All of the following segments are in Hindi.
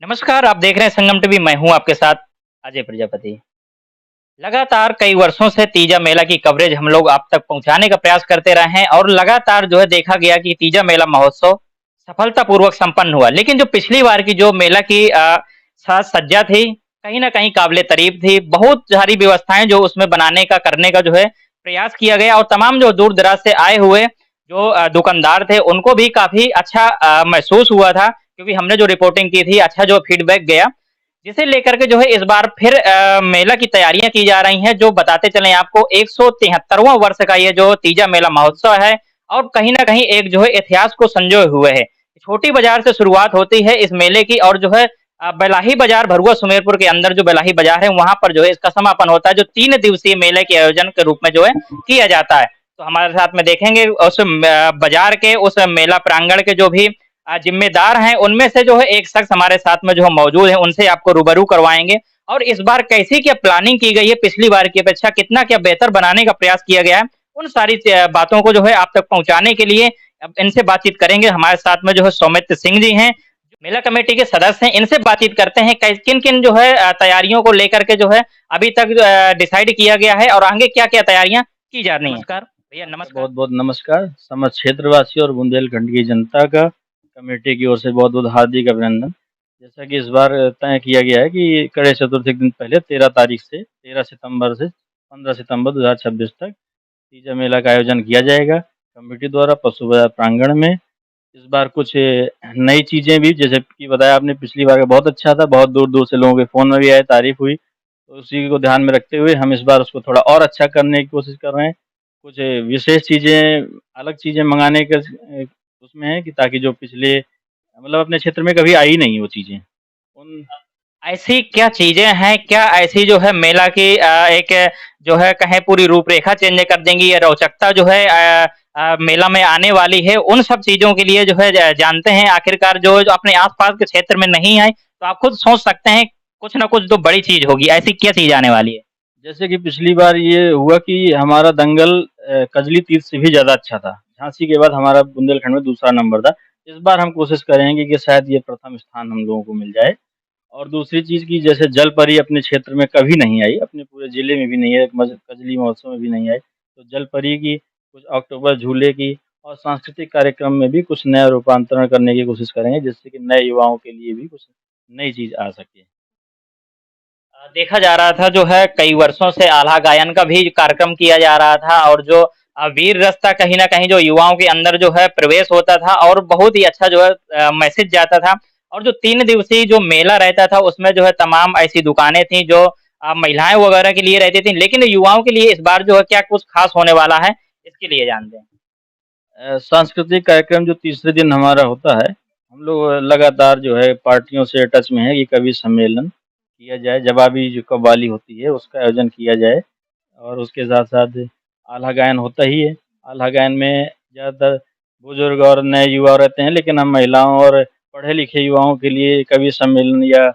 नमस्कार, आप देख रहे हैं संगम टीवी, मैं हूँ आपके साथ अजय प्रजापति। लगातार कई वर्षों से तीजा मेला की कवरेज हम लोग आप तक पहुँचाने का प्रयास करते रहे हैं और लगातार जो है देखा गया कि तीजा मेला महोत्सव सफलतापूर्वक संपन्न हुआ। लेकिन जो पिछली बार की जो मेला की साज-सज्जा थी, कहीं न कहीं काबिल-ए-तारीफ़ थी। बहुत सारी व्यवस्थाएँ जो उसमें बनाने का, करने का जो है प्रयास किया गया और तमाम जो दूर-दराज से आए हुए जो दुकानदार थे, उनको भी काफ़ी अच्छा महसूस हुआ था क्योंकि हमने जो रिपोर्टिंग की थी, अच्छा जो फीडबैक गया। जिसे लेकर के जो है इस बार फिर मेला की तैयारियाँ की जा रही हैं, जो बताते चलें आपको 173वां वर्ष का ये जो तीजा मेला महोत्सव है और कहीं न कहीं एक जो है इतिहास को संजोए हुए है। छोटी बाज़ार से शुरुआत होती है इस मेले की और जो है बेलाही बाज़ार भरुआ सुमेरपुर के अंदर जो बेलाही बाज़ार है, वहाँ पर जो है इसका समापन होता है, जो 3 दिवसीय मेले के आयोजन के रूप में जो है किया जाता है। तो हमारे साथ में देखेंगे उस बाज़ार के उस मेला प्रांगण के जो भी ज़िम्मेदार हैं, उनमें से जो है एक शख्स हमारे साथ में जो है मौजूद है, उनसे आपको रूबरू करवाएँगे और इस बार कैसी क्या प्लानिंग की गई है पिछली बार की अपेक्षा कितना क्या बेहतर बनाने का प्रयास किया गया है, उन सारी बातों को जो है आप तक पहुँचाने के लिए अब इनसे बातचीत करेंगे। हमारे साथ में जो है सौमित्र सिंह जी हैं, मेला कमेटी के सदस्य हैं, इनसे बातचीत करते हैं कै किन-किन जो है तैयारियों को लेकर के जो है अभी तक डिसाइड किया गया है और आगे क्या-क्या तैयारियाँ की जा रही हैं? नमस्कार, भैया नमस्कार। बहुत-बहुत नमस्कार। समस्त क्षेत्रवासियों और बुंदेलखंड की जनता का कमेटी की ओर से बहुत-बहुत हार्दिक अभिनंदन। जैसा कि इस बार तय किया गया है कि गणेश चतुर्थी के दिन पहले 13 तारीख से 13 सितंबर से 15 सितंबर 2026 तक तीजा मेला का आयोजन किया जाएगा। कमेटी द्वारा पशु बाज़ार प्रांगण में इस बार कुछ नई चीज़ें भी जैसे कि बताया आपने पिछली बार का बहुत अच्छा था, बहुत दूर-दूर से लोगों के फ़ोन में भी आए, तारीफ़ हुई। तो उसी को ध्यान में रखते हुए हम इस बार उसको थोड़ा और अच्छा करने की कोशिश कर रहे हैं। कुछ विशेष चीज़ें, अलग चीज़ें मँगाने का उसमें है कि ताकि जो पिछले मतलब अपने क्षेत्र में कभी आई नहीं वो चीज़ें। उन ऐसी क्या चीज़ें हैं, क्या ऐसी जो है मेला की एक जो है कहें पूरी रूपरेखा चेंज कर देंगी या रोचकता जो है मेला में आने वाली है, उन सब चीज़ों के लिए जो है जानते हैं आखिरकार जो अपने आस-पास के क्षेत्र में नहीं आई, तो आप खुद सोच सकते हैं कुछ न कुछ तो बड़ी चीज़ होगी, ऐसी क्या चीज़ आने वाली है? जैसे कि पिछली बार ये हुआ कि हमारा दंगल कजली तीर्थ से भी ज़्यादा अच्छा था। झांसी के बाद हमारा बुंदेलखंड में दूसरा नंबर था। इस बार हम कोशिश करेंगे कि शायद ये प्रथम स्थान हम लोगों को मिल जाए। और दूसरी चीज़ कि जैसे जलपरी अपने क्षेत्र में कभी नहीं आई, अपने पूरे ज़िले में भी नहीं है, मज कजली महोत्सव में भी नहीं आई। तो जलपरी की, कुछ अक्टूबर झूले की और सांस्कृतिक कार्यक्रम में भी कुछ नया रूपांतरण करने की कोशिश करेंगे, जिससे कि नए युवाओं के लिए भी कुछ नई चीज़ आ सके। देखा जा रहा था जो है कई वर्षों से आल्हा गायन का भी कार्यक्रम किया जा रहा था और जो वीर रस था कहीं न कहीं जो युवाओं के अंदर जो है प्रवेश होता था और बहुत ही अच्छा जो है मैसेज जाता था और जो 3 दिवसीय जो मेला रहता था उसमें जो है तमाम ऐसी दुकानें थी जो महिलाएँ वगैरह के लिए रहती थी, लेकिन युवाओं के लिए इस बार जो है क्या कुछ खास होने वाला है, इसके लिए जानते हैं? सांस्कृतिक कार्यक्रम जो तीसरे दिन हमारा होता है, हम लोग लगातार जो है पार्टियों से टच में हैं कि कभी सम्मेलन किया जाए, जवाबी जो कव्वाली होती है उसका आयोजन किया जाए और उसके साथ-साथ आल्हा गायन होता ही है। आल्हा गायन में ज़्यादातर बुजुर्ग और नए युवा रहते हैं, लेकिन हम महिलाओं और पढ़े-लिखे युवाओं के लिए कवि सम्मेलन या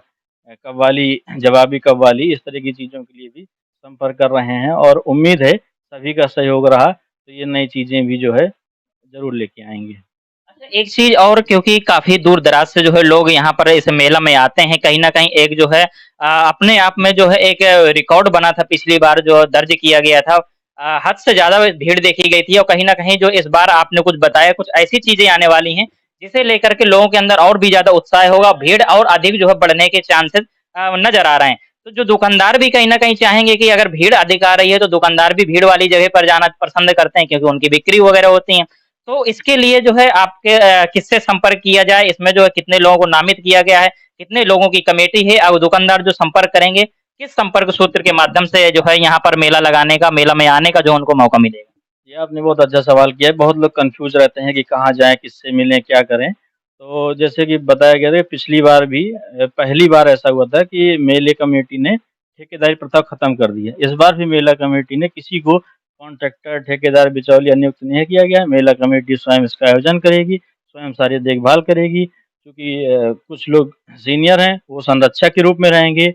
कव्वाली, जवाबी कव्वाली इस तरह की चीज़ों के लिए भी संपर्क कर रहे हैं और उम्मीद है सभी का सहयोग रहा, तो ये नई चीज़ें भी जो है ज़रूर लेके आएँगे। अच्छा, एक चीज़ और क्योंकि काफ़ी दूर-दराज से जो है लोग यहाँ पर इस मेला में आते हैं, कहीं न कहीं एक जो है अपने आप में जो है एक रिकॉर्ड बना था पिछली बार जो दर्ज किया गया था। हद से ज़्यादा भीड़ देखी गई थी और कहीं न कहीं जो इस बार आपने कुछ बताया, कुछ ऐसी चीज़ें आने वाली हैं, जिसे लेकर के लोगों के अंदर और भी ज़्यादा उत्साह होगा, भीड़ और अधिक जो है बढ़ने के चांसेस नज़र आ रहे हैं। तो जो दुकानदार भी कहीं न कहीं चाहेंगे कि अगर भीड़ अधिक आ रही है, तो दुकानदार भी भीड़ वाली जगह पर जाना पसंद करते हैं क्योंकि उनकी बिक्री वगैरह होती है। तो इसके लिए जो है आपके किससे संपर्क किया जाए? इसमें जो है कितने लोगों को नामित किया गया है? कितने लोगों की कमेटी है? और दुकानदार जो संपर्क करेंगे, किस संपर्क सूत्र के माध्यम से जो है यहाँ पर मेला लगाने का, मेला में आने का जो उनको मौका मिलेगा? ये आपने बहुत अच्छा सवाल किया है, बहुत लोग कन्फ्यूज़ रहते हैं कि कहाँ जाएँ, किससे मिलें, क्या करें? तो जैसे कि बताया गया था पिछली बार भी पहली बार ऐसा हुआ था कि मेले कमेटी ने ठेकेदारी प्रथा खत्म कर दी है। इस बार भी मेला कमेटी ने किसी को कॉन्ट्रैक्टर, ठेकेदार, बिचौलिया नियुक्त नहीं किया गया है। मेला कमेटी स्वयं इसका आयोजन करेगी, स्वयं सारी देखभाल करेगी क्योंकि कुछ लोग सीनियर हैं, वो संरक्षक के रूप में रहेंगे।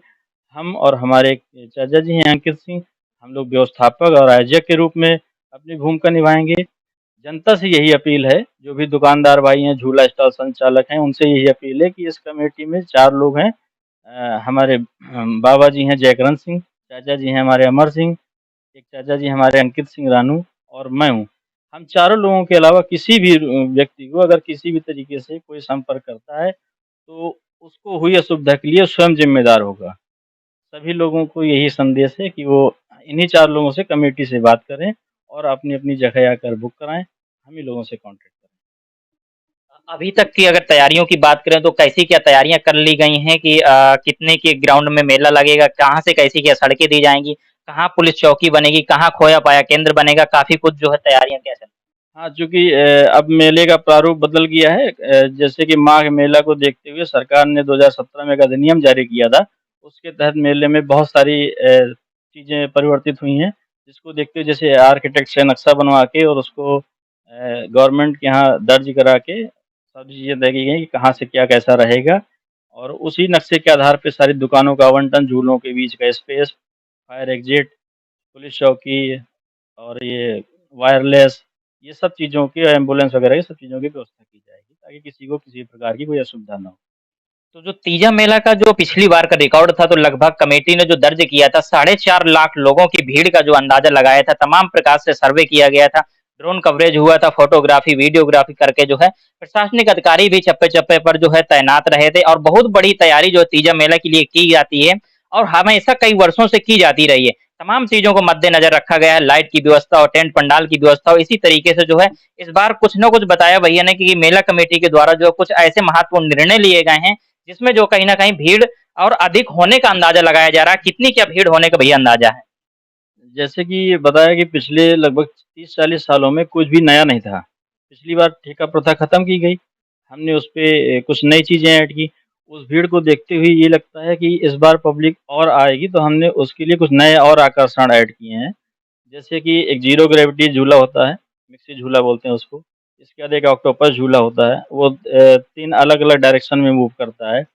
हम और हमारे एक चाचा जी हैं अंकित सिंह, हम लोग व्यवस्थापक और आयोजक के रूप में अपनी भूमिका निभाएँगे। जनता से यही अपील है, जो भी दुकानदार भाई हैं, झूला स्टॉल संचालक हैं, उनसे यही अपील है कि इस कमेटी में 4 लोग हैं। हमारे बाबा जी हैं जयकरण सिंह, चाचा जी हैं हमारे अमर सिंह, एक चाचा जी हमारे अंकित सिंह रानू और मैं हूँ। हम चारों लोगों के अलावा किसी भी व्यक्ति को अगर किसी भी तरीके से कोई संपर्क करता है, तो उसको हुई असुविधा के लिए स्वयं ज़िम्मेदार होगा। सभी लोगों को यही संदेश है कि वो इन्हीं 4 लोगों से कमेटी से बात करें और अपनी-अपनी जगह आकर बुक कराएँ। हम ही लोगों से कॉन्टैक्ट करें। अभी तक की अगर तैयारियों की बात करें तो कैसी क्या तैयारियां कर ली गई हैं कि कितने के ग्राउंड में मेला लगेगा, कहाँ से कैसी क्या सड़कें दी जाएंगी, कहाँ पुलिस चौकी बनेगी, कहाँ खोया पाया केंद्र बनेगा, काफी कुछ जो है तैयारियां कैसे। हाँ, चूँकि अब मेले का प्रारूप बदल गया है, जैसे कि माघ मेला को देखते हुए सरकार ने 2017 में एक अधिनियम जारी किया था। उसके तहत मेले में बहुत सारी चीज़ें परिवर्तित हुई हैं, जिसको देखते हुए जैसे आर्किटेक्ट से नक्शा बनवा के और उसको गवर्नमेंट के यहाँ दर्ज करा के सभी चीज़ें तय की गई कि कहाँ से क्या कैसा रहेगा और उसी नक्शे के आधार पे सारी दुकानों का आवंटन, झूलों के बीच का स्पेस, फायर एग्ज़िट, पुलिस चौकी और ये वायरलेस, ये सब चीज़ों की एम्बुलेंस वगैरह ये सब चीज़ों की व्यवस्था की जाएगी, ताकि किसी को किसी प्रकार की कोई असुविधा ना हो। तो जो तीजा मेला का जो पिछली बार का रिकॉर्ड था तो लगभग कमेटी ने जो दर्ज किया था 4.5 लाख लोगों की भीड़ का जो अंदाजा लगाया था, तमाम प्रकार से सर्वे किया गया था, ड्रोन कवरेज हुआ था, फोटोग्राफी वीडियोग्राफी करके जो है प्रशासनिक अधिकारी भी चप्पे चप्पे पर जो है तैनात रहे थे और बहुत बड़ी तैयारी जो तीजा मेला के लिए की जाती है और हमेशा कई वर्षों से की जाती रही है। तमाम चीजों को मद्देनजर रखा गया है, लाइट की व्यवस्था और टेंट पंडाल की व्यवस्था और इसी तरीके से जो है इस बार कुछ न कुछ बताया भैया ने कि मेला कमेटी के द्वारा जो कुछ ऐसे महत्वपूर्ण निर्णय लिए गए हैं जिसमें जो कहीं न कहीं भीड़ और अधिक होने का अंदाजा लगाया जा रहा है। कितनी क्या भीड़ होने का भैया अंदाजा है? जैसे कि बताया कि पिछले लगभग 30-40 सालों में कुछ भी नया नहीं था। पिछली बार ठेका प्रथा खत्म की गई, हमने उसपे कुछ नई चीज़ें ऐड की। उस भीड़ को देखते हुए ये लगता है कि इस बार पब्लिक और आएगी, तो हमने उसके लिए कुछ नए और आकर्षण ऐड किए हैं। जैसे कि एक ज़ीरो ग्रेविटी झूला होता है, मिक्सी झूला बोलते हैं उसको। इसके बाद एक ऑक्टोपस झूला होता है, वो 3 अलग-अलग डायरेक्शन में मूव करता है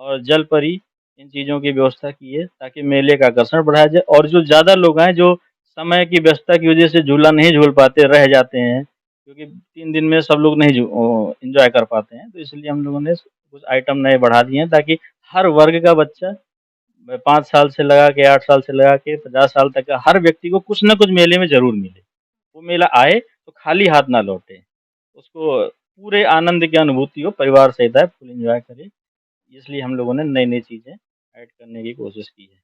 और जल परी, इन चीज़ों की व्यवस्था की है ताकि मेले का आकर्षण बढ़ाया जाए और जो ज़्यादा लोग हैं, जो समय की व्यस्तता की वजह से झूला नहीं झूल पाते, रह जाते हैं, क्योंकि 3 दिन में सब लोग नहीं एन्जॉय कर पाते हैं, तो इसलिए हम लोगों ने कुछ आइटम नए बढ़ा दिए हैं ताकि हर वर्ग का बच्चा 5 साल से लगा के 8 साल से लगा के 50 साल तक का हर व्यक्ति को कुछ न कुछ मेले में ज़रूर मिले। वो मेला आए तो खाली हाथ ना लौटे। उसको पूरे आनंद की अनुभूति हो, परिवार सहित आए, फुल एन्जॉय करे। इसलिए हम लोगों ने नई-नई चीज़ें ऐड करने की कोशिश की है।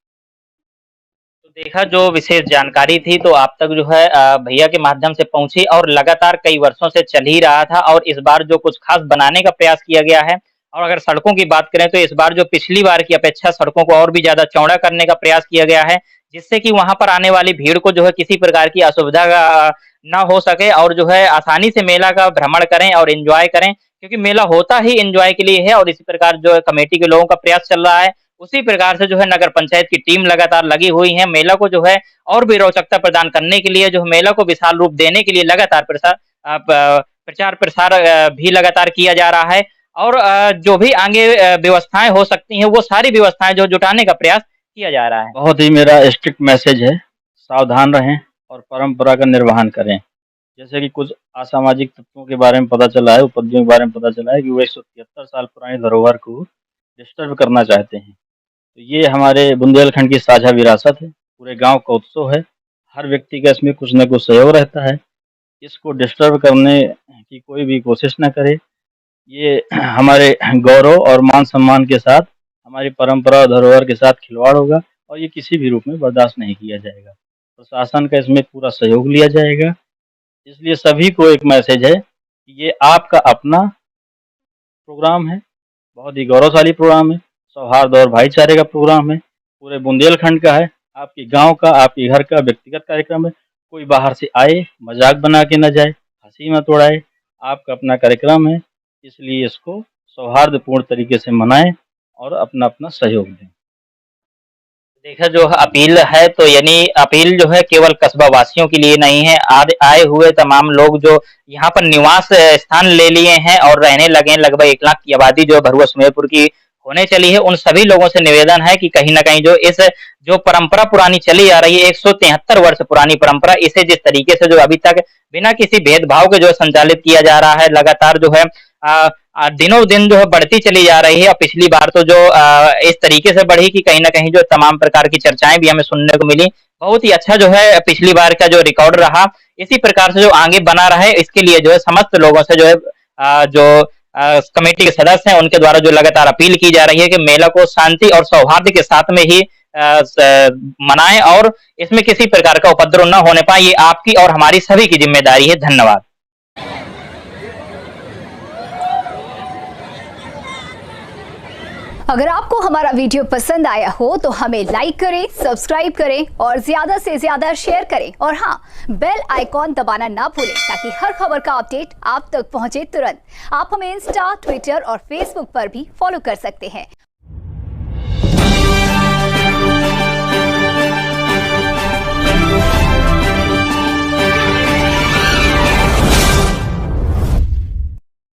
तो देखा जो विशेष जानकारी थी तो आप तक जो है भैया के माध्यम से पहुँची और लगातार कई वर्षों से चल ही रहा था और इस बार जो कुछ खास बनाने का प्रयास किया गया है और अगर सड़कों की बात करें तो इस बार जो पिछली बार की अपेक्षा सड़कों को और भी ज़्यादा चौड़ा करने का प्रयास किया गया है, जिससे कि वहाँ पर आने वाली भीड़ को जो है किसी प्रकार की असुविधा ना हो सके और जो है आसानी से मेला का भ्रमण करें और एन्जॉय करें, क्योंकि मेला होता ही एन्जॉय के लिए है और इसी प्रकार जो है कमेटी के लोगों का प्रयास चल रहा है। उसी प्रकार से जो है नगर पंचायत की टीम लगातार लगी हुई है, मेला को जो है और भी रोचकता प्रदान करने के लिए जो मेला को विशाल रूप देने के लिए लगातार प्रचार-प्रसार भी लगातार किया जा रहा है और जो भी आगे व्यवस्थाएँ हो सकती हैं, वो सारी व्यवस्थाएँ जो जुटाने का प्रयास किया जा रहा है। बहुत ही मेरा स्ट्रिक्ट मैसेज है, सावधान रहें और परंपरा का निर्वहन करें। जैसे कि कुछ असामाजिक तत्वों के बारे में पता चला है, उपद्रवियों के बारे में पता चला है कि वो 173 साल पुरानी धरोहर को डिस्टर्ब करना चाहते हैं। तो ये हमारे बुंदेलखंड की साझा विरासत है, पूरे गाँव का उत्सव है, हर व्यक्ति का इसमें कुछ न कुछ सहयोग रहता है। इसको डिस्टर्ब करने की कोई भी कोशिश ना करे। ये हमारे गौरव और मान-सम्मान के साथ, हमारी परंपरा और धरोहर के साथ खिलवाड़ होगा और ये किसी भी रूप में बर्दाश्त नहीं किया जाएगा। प्रशासन का इसमें पूरा सहयोग लिया जाएगा। इसलिए सभी को एक मैसेज है कि ये आपका अपना प्रोग्राम है, बहुत ही गौरवशाली प्रोग्राम है, सौहार्द और भाईचारे का प्रोग्राम है, पूरे बुंदेलखंड का है, आपके गाँव का, आपके घर का व्यक्तिगत कार्यक्रम है। कोई बाहर से आए, मज़ाक बना के ना जाए, हँसी मत उड़ाए, आपका अपना कार्यक्रम है, इसलिए इसको सौहार्दपूर्ण तरीके से मनाएँ और अपना-अपना सहयोग दें। देखा जो है अपील है तो यानी अपील जो है केवल कस्बा वासियों के लिए नहीं है, आए हुए तमाम लोग जो यहाँ पर निवास स्थान ले लिए हैं और रहने लगे हैं, लगभग 1 लाख की आबादी जो है भरुआ सुमेरपुर की होने चली है, उन सभी लोगों से निवेदन है कि कहीं न कहीं जो परंपरा पुरानी चली आ रही है, 173 वर्ष पुरानी परंपरा, इसे जिस तरीके से जो अभी तक बिना किसी भेदभाव के जो संचालित किया जा रहा है, लगातार जो है दिनों-दिन जो है बढ़ती चली जा रही है। और पिछली बार तो जो इस तरीके से बढ़ी कि कहीं न कहीं जो तमाम प्रकार की चर्चाएँ भी हमें सुनने को मिली। बहुत ही अच्छा जो है पिछली बार का जो रिकॉर्ड रहा, इसी प्रकार से जो आगे बना रहे, इसके लिए जो है समस्त लोगों से जो है कमेटी के सदस्य हैं, उनके द्वारा जो लगातार अपील की जा रही है कि मेला को शांति और सौहार्द के साथ में ही मनाएं और इसमें किसी प्रकार का उपद्रव न होने पाए। ये आपकी और हमारी सभी की जिम्मेदारी है। धन्यवाद। अगर आपको हमारा वीडियो पसंद आया हो तो हमें लाइक करें, सब्सक्राइब करें और ज्यादा से ज्यादा शेयर करें। और हाँ, बेल आइकॉन दबाना ना भूलें ताकि हर खबर का अपडेट आप तक पहुंचे तुरंत। आप हमें इंस्टा, ट्विटर और फेसबुक पर भी फॉलो कर सकते हैं।